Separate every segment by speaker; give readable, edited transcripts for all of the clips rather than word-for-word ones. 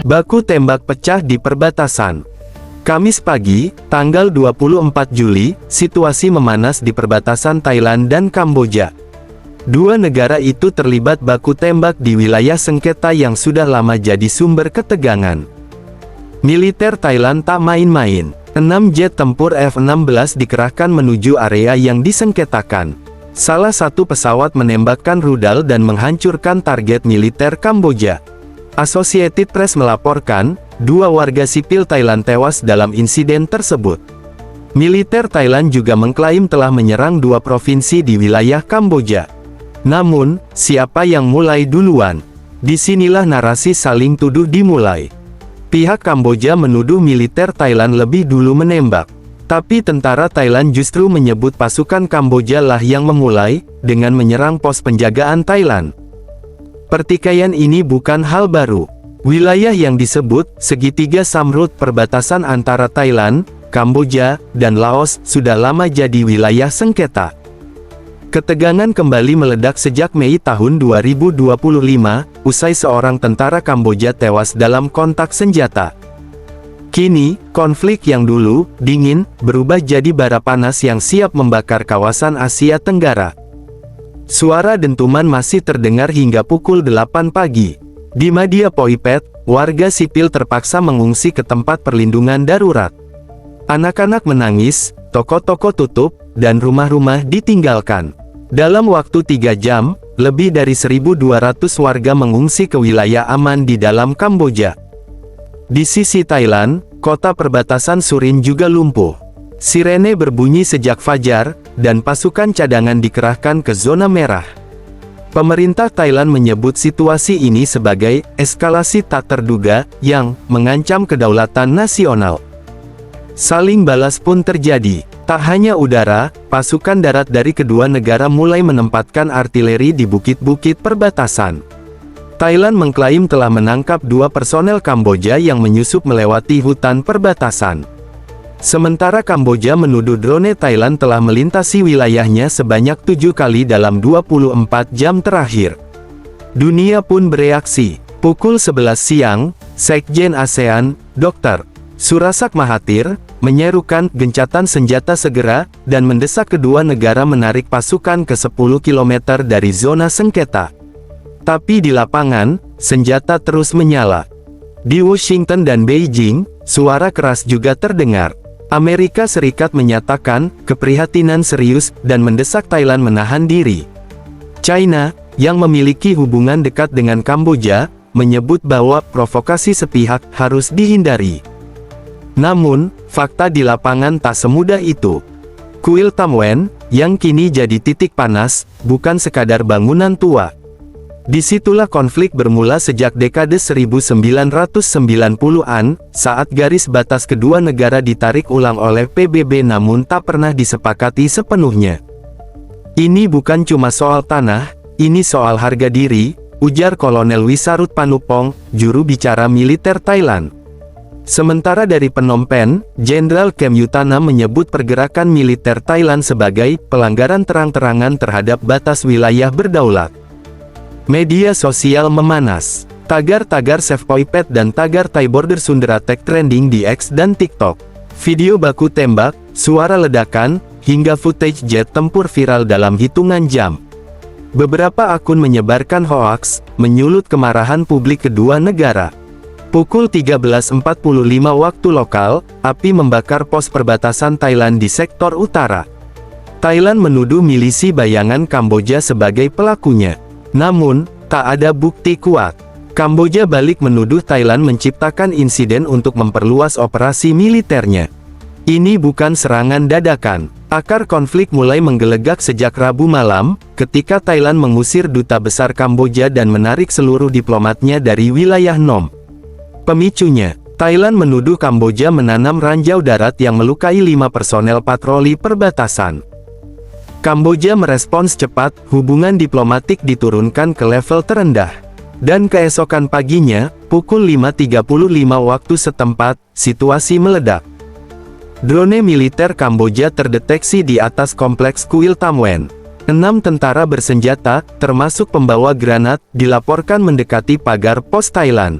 Speaker 1: Baku tembak pecah di perbatasan. Kamis pagi, tanggal 24 Juli, situasi memanas di perbatasan Thailand dan Kamboja. Dua negara itu terlibat baku tembak di wilayah sengketa yang sudah lama jadi sumber ketegangan. Militer Thailand tak main-main. 6 jet tempur F-16 dikerahkan menuju area yang disengketakan. Salah satu pesawat menembakkan rudal dan menghancurkan target militer Kamboja. Associated Press melaporkan, 2 warga sipil Thailand tewas dalam insiden tersebut. Militer Thailand juga mengklaim telah menyerang 2 provinsi di wilayah Kamboja. Namun, siapa yang mulai duluan? Disinilah narasi saling tuduh dimulai. Pihak Kamboja menuduh militer Thailand lebih dulu menembak. Tapi tentara Thailand justru menyebut pasukan Kamboja lah yang memulai, dengan menyerang pos penjagaan Thailand. Pertikaian ini bukan hal baru. Wilayah yang disebut segitiga Samrut perbatasan antara Thailand, Kamboja, dan Laos sudah lama jadi wilayah sengketa. Ketegangan kembali meledak sejak Mei tahun 2025, usai seorang tentara Kamboja tewas dalam kontak senjata. Kini, konflik yang dulu dingin berubah jadi bara panas yang siap membakar kawasan Asia Tenggara. Suara dentuman masih terdengar hingga pukul 8 pagi. Di Madhya Poipet, warga sipil terpaksa mengungsi ke tempat perlindungan darurat. Anak-anak menangis, toko-toko tutup, dan rumah-rumah ditinggalkan. Dalam waktu 3 jam, lebih dari 1.200 warga mengungsi ke wilayah aman di dalam Kamboja. Di sisi Thailand, kota perbatasan Surin juga lumpuh. Sirene berbunyi sejak fajar, dan pasukan cadangan dikerahkan ke zona merah. Pemerintah Thailand menyebut situasi ini sebagai eskalasi tak terduga yang mengancam kedaulatan nasional. Saling balas pun terjadi. Tak hanya udara, pasukan darat dari kedua negara mulai menempatkan artileri di bukit-bukit perbatasan. Thailand mengklaim telah menangkap 2 personel Kamboja yang menyusup melewati hutan perbatasan. Sementara Kamboja menuduh drone Thailand telah melintasi wilayahnya sebanyak 7 kali dalam 24 jam terakhir. Dunia pun bereaksi. Pukul 11 siang, Sekjen ASEAN, Dr. Surasak Mahathir, menyerukan gencatan senjata segera, dan mendesak kedua negara menarik pasukan ke 10 km dari zona sengketa. Tapi di lapangan, senjata terus menyala. Di Washington dan Beijing, suara keras juga terdengar. Amerika Serikat menyatakan keprihatinan serius dan mendesak Thailand menahan diri. China, yang memiliki hubungan dekat dengan Kamboja, menyebut bahwa provokasi sepihak harus dihindari. Namun, fakta di lapangan tak semudah itu. Kuil Tam Wen, yang kini jadi titik panas, bukan sekadar bangunan tua. Disitulah konflik bermula sejak dekade 1990-an, saat garis batas kedua negara ditarik ulang oleh PBB namun tak pernah disepakati sepenuhnya. Ini bukan cuma soal tanah, ini soal harga diri, ujar Kolonel Wisarut Panupong, juru bicara militer Thailand. Sementara dari Phnom Penh, Jenderal Kem Yutana menyebut pergerakan militer Thailand sebagai pelanggaran terang-terangan terhadap batas wilayah berdaulat. Media sosial memanas. Tagar-tagar Save Poipet dan tagar Thai Border Sundaratek trending di X dan TikTok. Video baku tembak, suara ledakan, hingga footage jet tempur viral dalam hitungan jam. Beberapa akun menyebarkan hoaks, menyulut kemarahan publik kedua negara. Pukul 13.45 waktu lokal, api membakar pos perbatasan Thailand di sektor utara. Thailand menuduh milisi bayangan Kamboja sebagai pelakunya. Namun, tak ada bukti kuat. Kamboja balik menuduh Thailand menciptakan insiden untuk memperluas operasi militernya. Ini bukan serangan dadakan. Akar konflik mulai menggelegak sejak Rabu malam, ketika Thailand mengusir duta besar Kamboja dan menarik seluruh diplomatnya dari wilayah Phnom. Pemicunya, Thailand menuduh Kamboja menanam ranjau darat yang melukai 5 personel patroli perbatasan. Kamboja merespons cepat, hubungan diplomatik diturunkan ke level terendah. Dan keesokan paginya, pukul 5.35 waktu setempat, situasi meledak. Drone militer Kamboja terdeteksi di atas kompleks kuil Tam Wen. 6 tentara bersenjata, termasuk pembawa granat, dilaporkan mendekati pagar pos Thailand.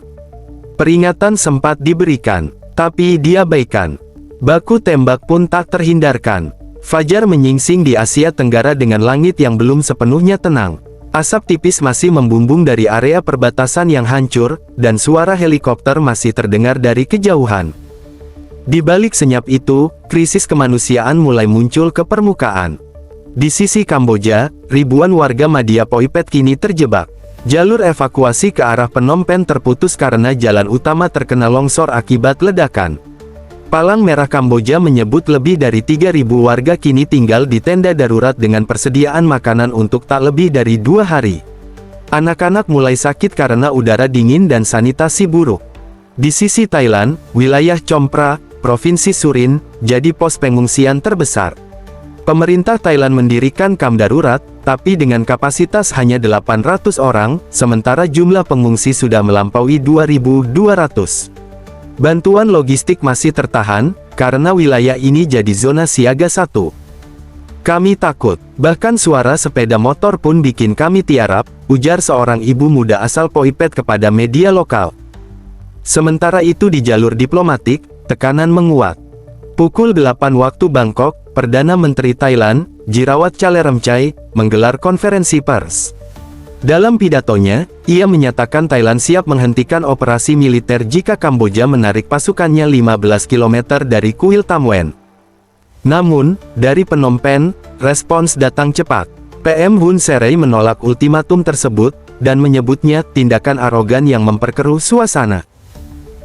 Speaker 1: Peringatan sempat diberikan, tapi diabaikan. Baku tembak pun tak terhindarkan. Fajar menyingsing di Asia Tenggara dengan langit yang belum sepenuhnya tenang. Asap tipis masih membumbung dari area perbatasan yang hancur, dan suara helikopter masih terdengar dari kejauhan. Di balik senyap itu, krisis kemanusiaan mulai muncul ke permukaan. Di sisi Kamboja, ribuan warga Madhya Poipet kini terjebak. Jalur evakuasi ke arah Phnom Penh terputus karena jalan utama terkena longsor akibat ledakan. Palang Merah Kamboja menyebut lebih dari 3.000 warga kini tinggal di tenda darurat dengan persediaan makanan untuk tak lebih dari 2 hari. Anak-anak mulai sakit karena udara dingin dan sanitasi buruk. Di sisi Thailand, wilayah Chom Phra, Provinsi Surin, jadi pos pengungsian terbesar. Pemerintah Thailand mendirikan kamp darurat, tapi dengan kapasitas hanya 800 orang, sementara jumlah pengungsi sudah melampaui 2.200. Bantuan logistik masih tertahan, karena wilayah ini jadi zona siaga 1. Kami takut, bahkan suara sepeda motor pun bikin kami tiarap, ujar seorang ibu muda asal Poipet kepada media lokal. Sementara itu di jalur diplomatik, tekanan menguat. Pukul 8 waktu Bangkok, Perdana Menteri Thailand, Jirawat Chalermchai, menggelar konferensi pers. Dalam pidatonya, ia menyatakan Thailand siap menghentikan operasi militer jika Kamboja menarik pasukannya 15 km dari kuil Tam Wen. Namun, dari Phnom Penh, respons datang cepat. PM Hun Sen menolak ultimatum tersebut, dan menyebutnya tindakan arogan yang memperkeruh suasana.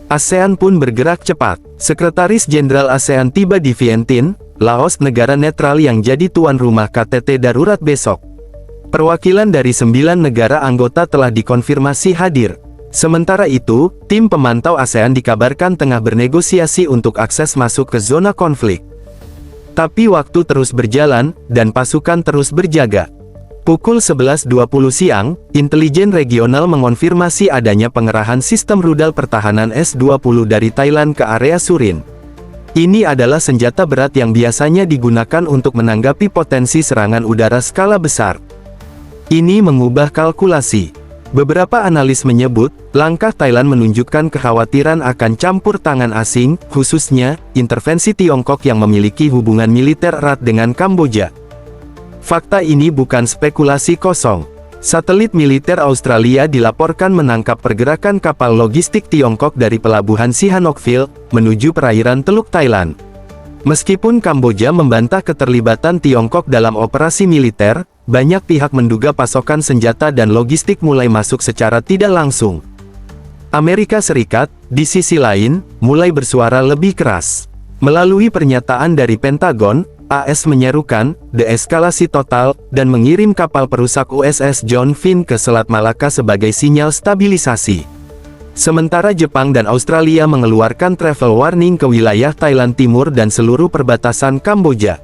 Speaker 1: ASEAN pun bergerak cepat. Sekretaris Jenderal ASEAN tiba di Vientiane, Laos, negara netral yang jadi tuan rumah KTT darurat besok. Perwakilan dari 9 negara anggota telah dikonfirmasi hadir. Sementara itu, tim pemantau ASEAN dikabarkan tengah bernegosiasi untuk akses masuk ke zona konflik. Tapi waktu terus berjalan, dan pasukan terus berjaga. Pukul 11.20 siang, intelijen regional mengonfirmasi adanya pengerahan sistem rudal pertahanan S-20 dari Thailand ke area Surin. Ini adalah senjata berat yang biasanya digunakan untuk menanggapi potensi serangan udara skala besar. Ini mengubah kalkulasi. Beberapa analis menyebut, langkah Thailand menunjukkan kekhawatiran akan campur tangan asing, khususnya, intervensi Tiongkok yang memiliki hubungan militer erat dengan Kamboja. Fakta ini bukan spekulasi kosong. Satelit militer Australia dilaporkan menangkap pergerakan kapal logistik Tiongkok dari pelabuhan Sihanoukville, menuju perairan Teluk Thailand. Meskipun Kamboja membantah keterlibatan Tiongkok dalam operasi militer, banyak pihak menduga pasokan senjata dan logistik mulai masuk secara tidak langsung. Amerika Serikat, di sisi lain, mulai bersuara lebih keras. Melalui pernyataan dari Pentagon, AS menyerukan deeskalasi total, dan mengirim kapal perusak USS John Finn ke Selat Malaka sebagai sinyal stabilisasi. Sementara Jepang dan Australia mengeluarkan travel warning ke wilayah Thailand Timur dan seluruh perbatasan Kamboja.